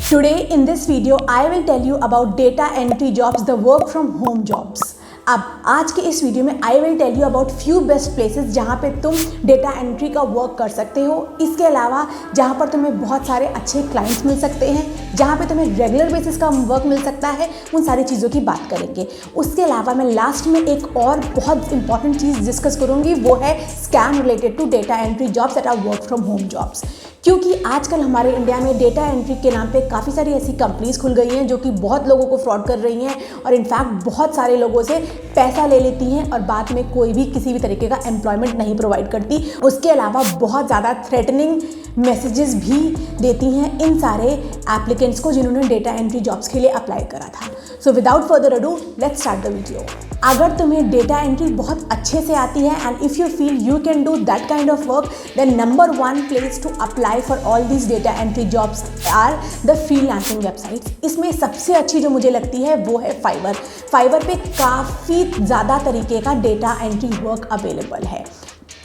Today in this video I will tell you about data entry jobs, the work from home jobs. अब आज के इस video में I will tell you about few best places जहाँ पे तुम data entry का work कर सकते हो। इसके अलावा जहाँ पर तुम्हें बहुत सारे अच्छे क्लाइंट्स मिल सकते हैं, जहाँ पे तुम्हें रेगुलर बेसिस का वर्क मिल सकता है, उन सारी चीज़ों की बात करेंगे। उसके अलावा मैं लास्ट में एक और बहुत इंपॉर्टेंट चीज़ डिस्कस करूँगी, वो है scam related to data entry jobs that are work from home jobs. क्योंकि आजकल हमारे इंडिया में डेटा एंट्री के नाम पे काफ़ी सारी ऐसी कंपनीज खुल गई हैं जो कि बहुत लोगों को फ्रॉड कर रही हैं और इनफैक्ट बहुत सारे लोगों से पैसा ले लेती हैं और बाद में कोई भी किसी भी तरीके का एम्प्लॉयमेंट नहीं प्रोवाइड करती। उसके अलावा बहुत ज़्यादा थ्रेटनिंग मैसेजेस भी देती हैं इन सारे एप्लीकेंट्स को जिन्होंने डेटा एंट्री जॉब्स के लिए अप्लाई करा था। So without further ado let's start the video. अगर तुम्हें डेटा एंट्री बहुत अच्छे से आती है and if you feel you can do that kind of work, then number one place to apply for all this data entry jobs are the freelancing websites. इसमें सबसे अच्छी जो मुझे लगती है वो है फाइवर। फाइवर पे काफ़ी ज़्यादा तरीके का डेटा एंट्री वर्क अवेलेबल है।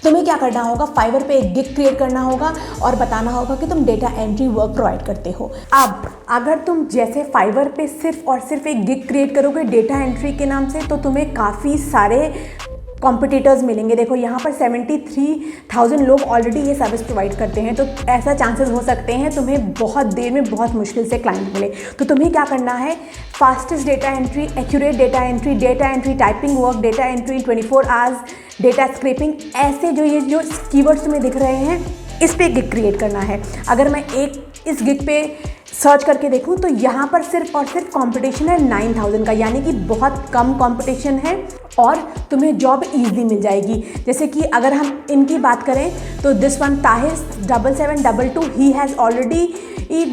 तुम्हें क्या करना होगा, फाइवर पे एक गिग क्रिएट करना होगा और बताना होगा कि तुम डेटा एंट्री वर्क प्रोवाइड करते हो। अब अगर तुम जैसे फाइवर पे सिर्फ और सिर्फ एक गिग क्रिएट करोगे डेटा एंट्री के नाम से, तो तुम्हें काफ़ी सारे कॉम्पिटिटर्स मिलेंगे। देखो यहाँ पर 73,000 लोग ऑलरेडी ये सर्विस प्रोवाइड करते हैं, तो ऐसा चांसेस हो सकते हैं तुम्हें बहुत देर में बहुत मुश्किल से क्लाइंट मिले। तो तुम्हें क्या करना है, fastest data entry, accurate data entry, typing work, data entry 24 hours, data scraping, ऐसे जो कीवर्ड्स तुम्हें दिख रहे हैं, इस पर गिग क्रिएट करना है। अगर मैं इस गिग पे सर्च करके देखूं तो यहाँ पर सिर्फ और सिर्फ कंपटीशन है 9,000 का, यानी कि बहुत कम कंपटीशन है और तुम्हें जॉब ईजिली मिल जाएगी। जैसे कि अगर हम इनकी बात करें तो this one Tahir 7722, he has already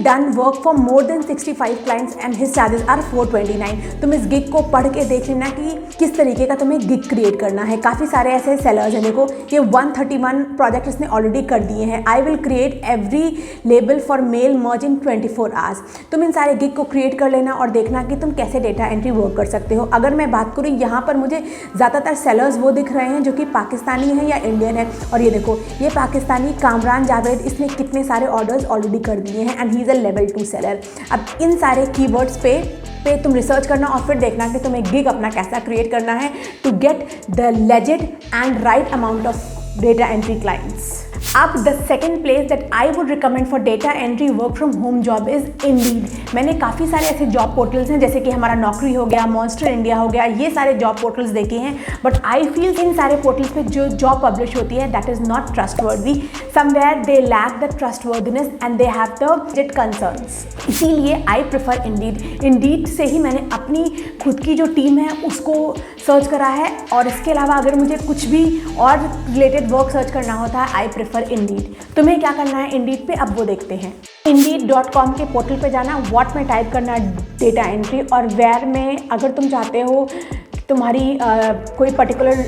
done work for more than 65 clients and his charges are 429। तुम इस गिग को पढ़ के देख लेना कि किस तरीके का तुम्हें गिग क्रिएट करना है। काफ़ी सारे ऐसे सेलर्स हैं, देखो ये 131 प्रोजेक्ट इसने ऑलरेडी कर दिए हैं। I will create every label for mail merge in 24 hours. तुम इन सारे गिग को क्रिएट कर लेना और देखना कि तुम कैसे डेटा एंट्री वर्क कर सकते हो। अगर मैं बात करूँ, यहाँ पर मुझे ज़्यादातर सेलर्स वो दिख रहे हैं जो कि पाकिस्तानी हैं या इंडियन है। और ये देखो, ये पाकिस्तानी कामरान जावेद, इसने कितने सारे ऑर्डर्स ऑलरेडी कर दिए हैं and he is a level 2 seller. अब इन सारे कीवर्ड्स पे तुम रिसर्च करना और फिर देखना कि तुम्हें गिग अपना कैसा क्रिएट करना है to get the legit and right amount of data entry clients. अब the second place that I would recommend for data entry work from home job is Indeed. मैंने काफ़ी सारे ऐसे जॉब पोर्टल्स हैं जैसे कि हमारा नौकरी हो गया, मॉन्स्टर इंडिया हो गया, ये सारे जॉब पोर्टल्स देखे हैं, बट आई फील इन सारे पोर्टल्स पे जो जॉब पब्लिश होती है that is not trustworthy. Somewhere they lack the trustworthiness and they have the legit concerns. इसीलिए आई प्रेफर इंडीड। इंडीड से ही मैंने अपनी खुद की जो टीम है उसको सर्च करा है, और इसके अलावा अगर मुझे कुछ भी और रिलेटेड वर्क सर्च करना होता है आई प्रेफर इंडीड। तुम्हें क्या करना है इंडीड पे, अब वो देखते हैं। indeed.com के पोर्टल पे जाना, व्हाट में टाइप करना डेटा एंट्री, और वेयर में अगर तुम चाहते हो तुम्हारी कोई पर्टिकुलर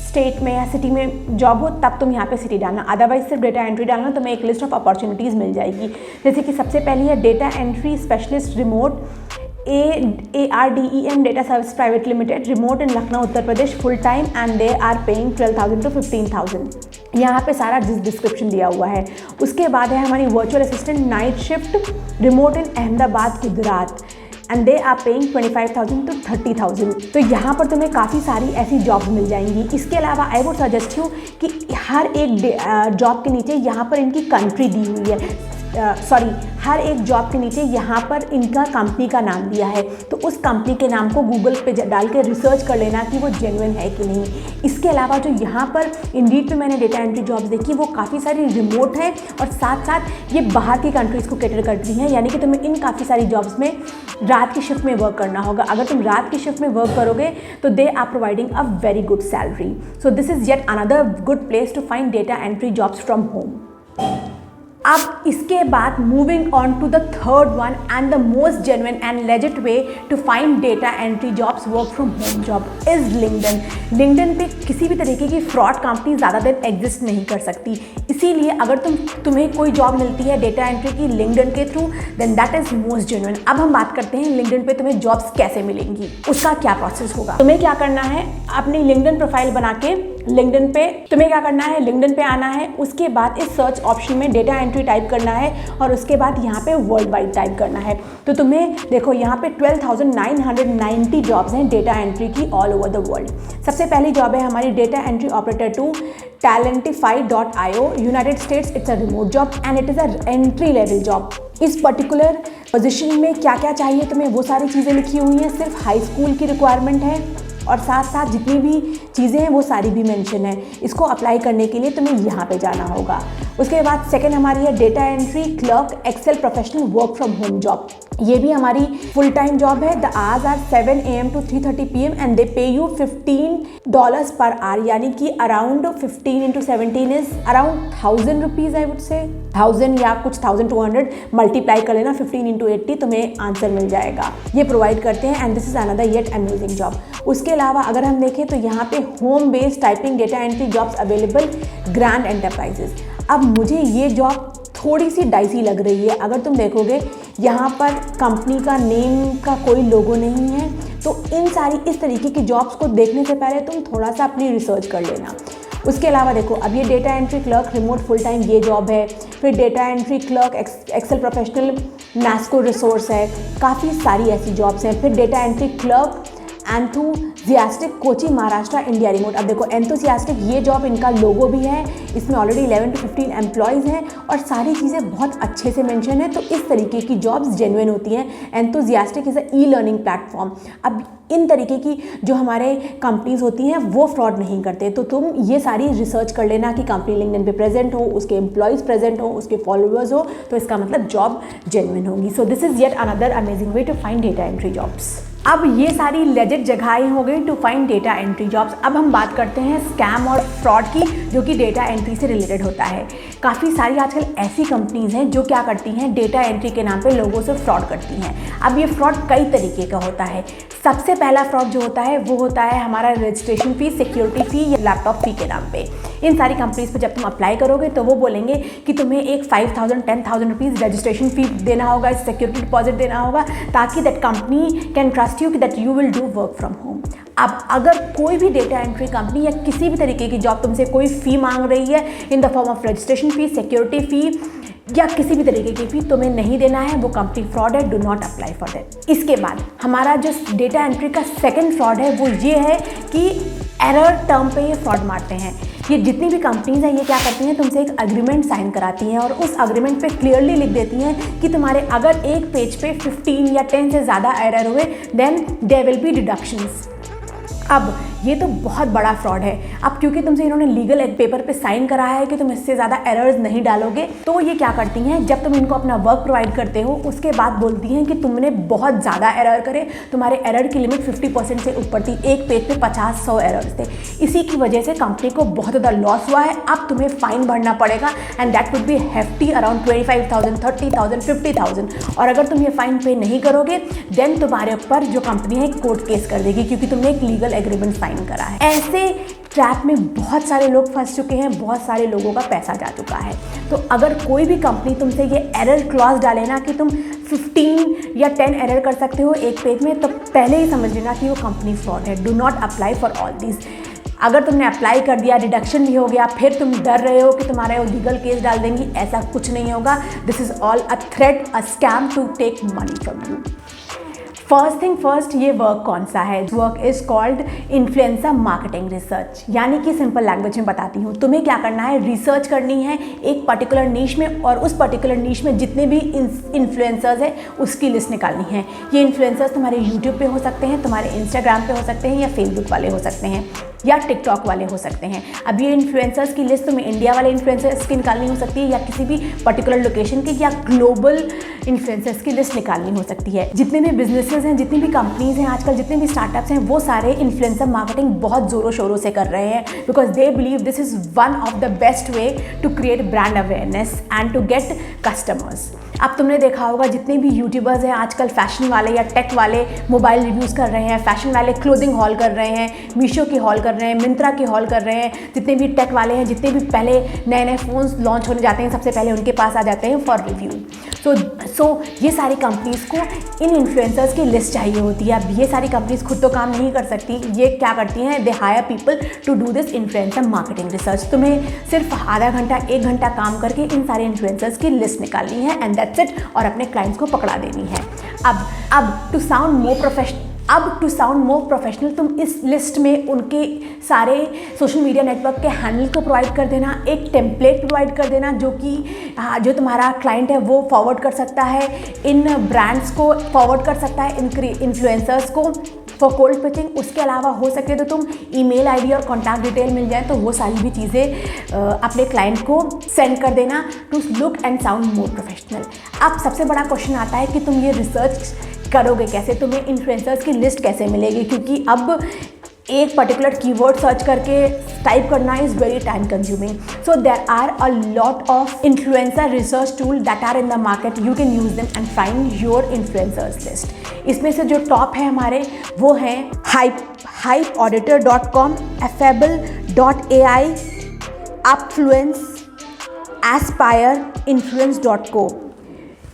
स्टेट में या सिटी में जॉब हो, तब तुम यहाँ पे सिटी डालना। अदरवाइज सिर्फ डेटा एंट्री डालना, तुम्हें एक लिस्ट ऑफ अपॉर्चुनिटीज़ मिल जाएगी। जैसे कि सबसे पहली है data entry specialist remote, ARDEM data service private limited, remote in Lucknow Uttar Pradesh, full time and they are paying 12,000 to 15,000। यहाँ पे सारा डिस्क्रिप्शन दिया हुआ है। उसके बाद है हमारी virtual assistant night shift, remote in Ahmedabad Gujarat, and they are paying 25,000 to 30,000। तो यहाँ पर तुम्हें काफ़ी सारी ऐसी जॉब मिल जाएंगी। इसके अलावा आई वुड सजेस्ट यू कि हर एक जॉब के नीचे यहाँ पर इनकी कंट्री दी हुई है, हर एक जॉब के नीचे यहाँ पर इनका कंपनी का नाम दिया है, तो उस कंपनी के नाम को गूगल पे डाल के रिसर्च कर लेना कि वो जेन्युइन है कि नहीं। इसके अलावा जो यहाँ पर इंडीड पे मैंने डेटा एंट्री जॉब्स देखी वो काफ़ी सारी रिमोट है और साथ साथ ये बाहर की कंट्रीज़ को कैटर करती हैं, यानी कि तुम्हें इन काफ़ी सारी जॉब्स में रात की शिफ्ट में वर्क करना होगा। अगर तुम रात की शिफ्ट में वर्क करोगे तो they are providing a very good salary. So this is yet another good place to find data entry jobs from home. अब इसके बाद moving on to the third one and the most genuine and legit way to find data entry jobs work from home job is LinkedIn. LinkedIn पे किसी भी तरीके की fraud company ज़्यादा there exist नहीं कर सकती, इसीलिए अगर तुम्हें कोई जॉब मिलती है डेटा एंट्री की लिंक्डइन के through, then that is most genuine. अब हम बात करते हैं लिंक्डइन पे तुम्हें जॉब्स कैसे मिलेंगी, उसका क्या प्रोसेस होगा। तुम्हें क्या करना है, अपनी लिंक्डइन प्रोफाइल बना के लिंक्डइन पे तुम्हें क्या करना है, लिंक्डइन पे आना है, उसके बाद इस सर्च ऑप्शन में डेटा एंट्री टाइप करना है और उसके बाद यहाँ पे वर्ल्ड वाइड टाइप करना है। तो तुम्हें देखो यहाँ पे 12,990 जॉब्स हैं डेटा एंट्री की ऑल ओवर द वर्ल्ड। सबसे पहली जॉब है हमारी data entry operator to talentify.io, united states. It's a remote job and it is a entry level job. इस पर्टिकुलर पोजीशन में क्या क्या चाहिए तुम्हें वो सारी चीज़ें लिखी हुई हैं। सिर्फ हाई स्कूल की रिक्वायरमेंट है और साथ साथ जितनी भी चीज़ें हैं वो सारी भी मेंशन है। इसको अप्लाई करने के लिए तुम्हें यहाँ पे जाना होगा। उसके बाद सेकंड हमारी है data entry clerk Excel professional work from home job. ये भी हमारी फुल टाइम जॉब है। The hours are 7 AM to 3:30 PM and they pay you $15 per hour, यानी कि अराउंड 15 into 17 इज around 1000 rupees, I would say 1000 या कुछ 1200 multiply कर लेना 15 into 80, तुम्हें आंसर मिल जाएगा। ये प्रोवाइड करते हैं and this is another yet amazing job. उसके अलावा अगर हम देखें तो यहाँ पे home based typing data entry jobs available grand enterprises. अब मुझे ये जॉब थोड़ी सी डाइसी लग रही है। अगर तुम देखोगे यहाँ पर कंपनी का नेम का कोई लोगो नहीं है, तो इन सारी इस तरीके की जॉब्स को देखने से पहले तुम थोड़ा सा अपनी रिसर्च कर लेना। उसके अलावा देखो अब ये data entry clerk remote full time ये जॉब है। फिर data entry clerk Excel professional Nasco resource है। काफ़ी सारी ऐसी जॉब्स हैं। फिर data entry clerk enthusiastic Kochi Maharashtra India remote. अब देखो एंथुजियास्टिक ये जॉब, इनका लोगो भी है, इसमें ऑलरेडी 11 to 15 एम्प्लॉयज़ हैं और सारी चीज़ें बहुत अच्छे से मेंशन है। तो इस तरीके की जॉब्स जेन्युइन होती हैं। Enthusiastic is a e-learning platform. अब इन तरीके की जो हमारे कंपनीज होती हैं वो फ्रॉड नहीं करते। तो तुम ये सारी रिसर्च कर लेना कि कंपनी लिंक्डइन पे प्रेजेंट हो, उसके एम्प्लॉयज़ प्रेजेंट हो, उसके फॉलोअर्स हो, तो इसका मतलब जॉब जेन्युइन होगी। So this is yet another amazing way to find data entry jobs. अब ये सारी लेजिट जगहें हो गई to find data entry jobs. अब हम बात करते हैं स्कैम और फ्रॉड की, जो कि डेटा एंट्री से रिलेटेड होता है। काफ़ी सारी आजकल ऐसी कंपनीज हैं जो क्या करती हैं, डेटा एंट्री के नाम पे लोगों से फ्रॉड करती हैं। अब ये फ्रॉड कई तरीके का होता है। सबसे पहला फ्रॉड जो होता है वो होता है हमारा रजिस्ट्रेशन फ़ी, सिक्योरिटी फ़ी या लैपटॉप फ़ी के नाम पे। इन सारी कंपनीज पे जब तुम अप्लाई करोगे तो वो बोलेंगे कि तुम्हें एक 5,000 10,000 रुपीज़ रजिस्ट्रेशन फ़ी देना होगा, सिक्योरिटी डिपॉजिट देना होगा, ताकि that company can trust you कि that you will do work from home. अब अगर कोई भी डेटा एंट्री कंपनी या किसी भी तरीके की जॉब तुमसे कोई फ़ी मांग रही है in the form of registration fee, security fee या किसी भी तरीके की फ़ी, तुम्हें नहीं देना है, वो कंपनी फ्रॉड है। Do not apply for that. इसके बाद हमारा जो डेटा एंट्री का सेकंड फ्रॉड है वो ये है कि एरर टर्म पे ये फ्रॉड मारते हैं। ये जितनी भी कंपनीज हैं ये क्या करती हैं, तुमसे एक अग्रीमेंट साइन कराती हैं और उस अग्रीमेंट पे क्लियरली लिख देती हैं कि तुम्हारे अगर एक पेज पे 15 या 10 से ज़्यादा एरर हुए then there will be deductions. अब ये तो बहुत बड़ा फ्रॉड है। अब क्योंकि तुमसे इन्होंने लीगल एक पेपर पे साइन करा है कि तुम इससे ज़्यादा एरर्स नहीं डालोगे, तो ये क्या करती हैं, जब तुम इनको अपना वर्क प्रोवाइड करते हो उसके बाद बोलती हैं कि तुमने बहुत ज़्यादा एरर करे, तुम्हारे एरर की लिमिट 50% से ऊपर थी, एक पेज पे 50-100 एरर्स थे। इसी की वजह से कंपनी को बहुत ज़्यादा लॉस हुआ है। अब तुम्हें फ़ाइन भरना पड़ेगा and that would be hefty, around 25,000, 30,000, 50,000। और अगर तुम ये फ़ाइन पे नहीं करोगे देन तुम्हारे ऊपर जो कंपनी है कोर्ट केस कर देगी, क्योंकि तुमने एक लीगल एग्रीमेंट साइन करा है। ऐसे ट्रैप में बहुत सारे लोग फंस चुके हैं, बहुत सारे लोगों का पैसा जा चुका है। तो अगर कोई भी कंपनी तुमसे ये एरर क्लॉज डाले ना कि तुम 15 या 10 एरर कर सकते हो एक पेज में, तो पहले ही समझ लेना कि वो कंपनी फ्रॉड है। Do not apply for all this. अगर तुमने अप्लाई कर दिया, डिडक्शन भी हो गया, फिर तुम डर रहे हो कि तुम्हारा वो लीगल केस डाल देंगी, ऐसा कुछ नहीं होगा। This is all a threat, a scam to take money from you. First thing first, ये वर्क कौन सा है? Work is called influencer marketing research. यानी कि सिंपल लैंग्वेज में बताती हूँ, तुम्हें क्या करना है, रिसर्च करनी है एक पर्टिकुलर नीश में और उस पर्टिकुलर नीश में जितने भी इन्फ्लुएंसर्स हैं उसकी लिस्ट निकालनी है। ये इन्फ्लुएंसर्स तुम्हारे यूट्यूब पे हो सकते हैं, तुम्हारे इंस्टाग्राम पे हो सकते हैं या फेसबुक वाले हो सकते हैं या टिकटॉक वाले हो सकते हैं। अब ये इन्फ्लुएंसर्स की लिस्ट तुम्हें इंडिया वाले इन्फ्लुएंसर्स की निकालनी हो सकती है या किसी भी पर्टिकुलर लोकेशन की या ग्लोबल इन्फ्लुएंसर्स की लिस्ट निकालनी हो सकती है। जितने भी बिजनेसेस हैं, जितनी भी कंपनीज हैं आजकल, जितने भी स्टार्टअप्स हैं, वो सारे इन्फ्लुएंसर मार्केटिंग बहुत ज़ोरों शोरों से कर रहे हैं, because they believe this is one of the best way to create brand awareness and to get customers. अब तुमने देखा होगा जितने भी यूट्यूबर्स हैं आजकल फैशन वाले या टेक वाले मोबाइल रिव्यूज़ कर रहे हैं, फैशन वाले क्लोथिंग हॉल कर रहे हैं, मीशो की हॉल कर रहे हैं, मिंत्रा की हॉल कर रहे हैं, जितने भी टेक वाले हैं, जितने भी पहले नए नए फ़ोन्स लॉन्च होने जाते हैं सबसे पहले उनके पास आ जाते हैं फॉर रिव्यू। सो ये सारी कंपनीज़ को इन इन्फ्लुएंसर्स की लिस्ट चाहिए होती है। अब ये सारी कंपनीज़ खुद तो काम नहीं कर सकती, ये क्या करती हैं, they hire people to do this influencer marketing research. तुम्हें सिर्फ आधा घंटा 1 घंटा काम करके इन सारे इन्फ्लुएंसर्स की लिस्ट निकालनी है एंड दैट्स इट, और अपने क्लाइंट्स को पकड़ा देनी है। अब टू साउंड मोर प्रोफेशनल तुम इस लिस्ट में उनके सारे सोशल मीडिया नेटवर्क के हैंडल को प्रोवाइड कर देना, एक टेम्पलेट प्रोवाइड कर देना जो तुम्हारा क्लाइंट है वो फॉरवर्ड कर सकता है, इन ब्रांड्स को फॉरवर्ड कर सकता है, इन इन्फ्लुएंसर्स को फॉर कोल्ड पिचिंग। उसके अलावा हो सके तो तुम ईमेल आईडी और कॉन्टैक्ट डिटेल मिल जाए तो वो सारी भी चीज़ें अपने क्लाइंट को सेंड कर देना to look and sound more professional. अब सबसे बड़ा क्वेश्चन आता है कि तुम ये रिसर्च करोगे कैसे, तुम्हें इन्फ्लुएंसर्स की लिस्ट कैसे मिलेगी, क्योंकि अब एक पर्टिकुलर कीवर्ड सर्च करके टाइप करना is very time consuming. So there are a lot of influencer research tool that are in the market, you can use them and find your influencers list. इसमें से जो top है हमारे वो हैं hypeauditor.com, affable.ai, Upfluence, Aspire, Influence.co।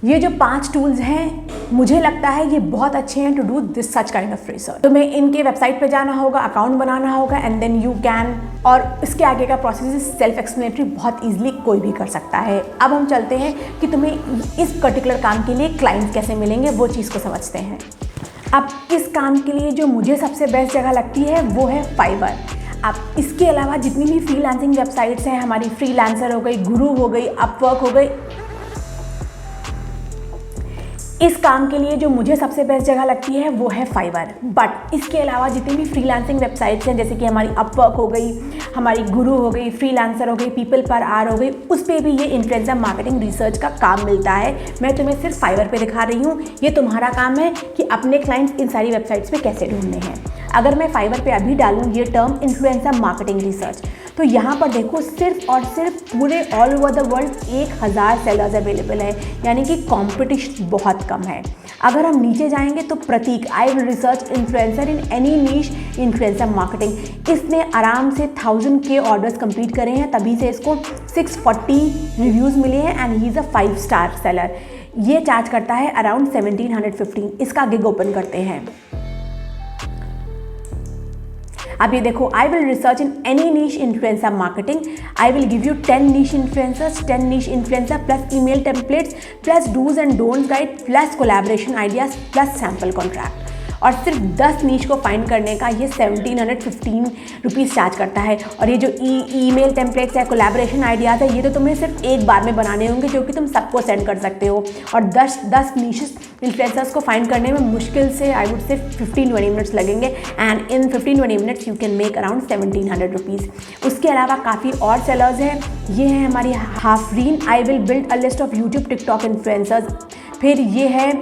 ये जो 5 tools हैं मुझे लगता है ये बहुत अच्छे हैं to do this such kind of research. तुम्हें इनके वेबसाइट पे जाना होगा, अकाउंट बनाना होगा एंड देन यू कैन, और इसके आगे का प्रोसेस इज सेल्फ एक्सप्लेनेटरी, बहुत ईजिली कोई भी कर सकता है। अब हम चलते हैं कि तुम्हें इस पर्टिकुलर काम के लिए क्लाइंट्स कैसे मिलेंगे, वो चीज़ को समझते हैं। अब इस काम के लिए जो मुझे सबसे बेस्ट जगह लगती है वो है फाइवर। अब इसके अलावा जितनी भी फ्रीलांसिंग वेबसाइट्स हैं, हमारी फ्रीलांसर हो गई, गुरु हो गई, अपवर्क हो गई, इस काम के लिए जो मुझे सबसे बेस्ट जगह लगती है वो है फाइवर। बट इसके अलावा जितनी भी फ्रीलांसिंग वेबसाइट्स हैं जैसे कि हमारी अपवर्क हो गई, हमारी गुरु हो गई, फ्रीलांसर हो गई, पीपल पर आर हो गई, उस पर भी ये इन्फ्लुएंसर मार्केटिंग रिसर्च का काम मिलता है। मैं तुम्हें सिर्फ फाइवर पे दिखा रही हूँ, ये तुम्हारा काम है कि अपने क्लाइंट्स इन सारी वेबसाइट्स पे कैसे ढूंढने हैं। अगर मैं फाइवर पे अभी डालूँ ये टर्म इन्फ्लुएंसर मार्केटिंग रिसर्च, तो यहाँ पर देखो सिर्फ और सिर्फ पूरे all over the world 1000 sellers available है, यानी कि कंपटीशन बहुत कम है। अगर हम नीचे जाएंगे तो Prateek, I will research influencer in any niche influencer marketing, इसने आराम से 1000 के ऑर्डर्स कंप्लीट करे हैं, तभी से इसको 640 रिव्यूज़ मिले हैं and he is a 5 star seller. ये चार्ज करता है अराउंड 1715। इसका गिग ओपन करते हैं। अब ये देखो, I will research in any niche influencer marketing, I will give you 10 niche influencers, 10 niche influencer plus email templates plus dos and don'ts guide plus collaboration ideas plus sample contract. और सिर्फ 10 नीश को find करने का ये 1715 rupees charge करता है। और ये जो ईमेल टेम्पलेट्स है, कोलैबोरेशन आइडियाज़ है, ये तो तुम्हें सिर्फ एक बार में बनाने होंगे जो कि तुम सबको सेंड कर सकते हो। और 10 नीशेस इन्फ्लुएंसर्स को फाइंड करने में मुश्किल से आई वुड से 15-20 मिनट्स लगेंगे and in 15-20 minutes you can make around 1700 rupees. उसके अलावा काफ़ी और सेलर्स हैं। ये है हमारी Hafreen, I will build a list of YouTube TikTok influencers. फिर ये है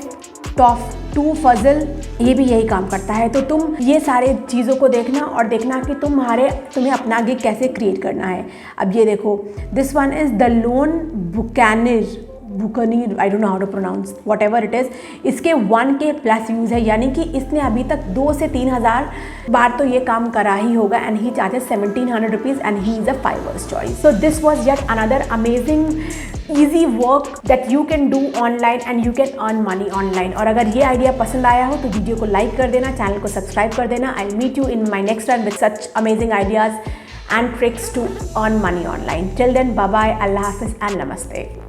टॉप 2 फजल, ये भी यही काम करता है। तो तुम ये सारे चीज़ों को देखना और देखना कि तुम्हें अपना गिग कैसे क्रिएट करना है। अब ये देखो, this one is the lone buccaneer, I don't know how to pronounce, whatever it is. इसके 1K प्लस व्यूज़ है, यानी कि इसने अभी तक 2 से 3000 बार तो ये काम करा ही होगा and he charges 1700 rupees and he is a Fiverr's choice. So this was yet another amazing easy work that you can do online and you can earn money online। और अगर ये आइडिया पसंद आया हो तो वीडियो को like कर देना, चैनल को सब्सक्राइब कर देना। I'll meet you in my next one with such amazing ideas and tricks to earn money online. Till then, bye bye, Allah Hafiz and Namaste।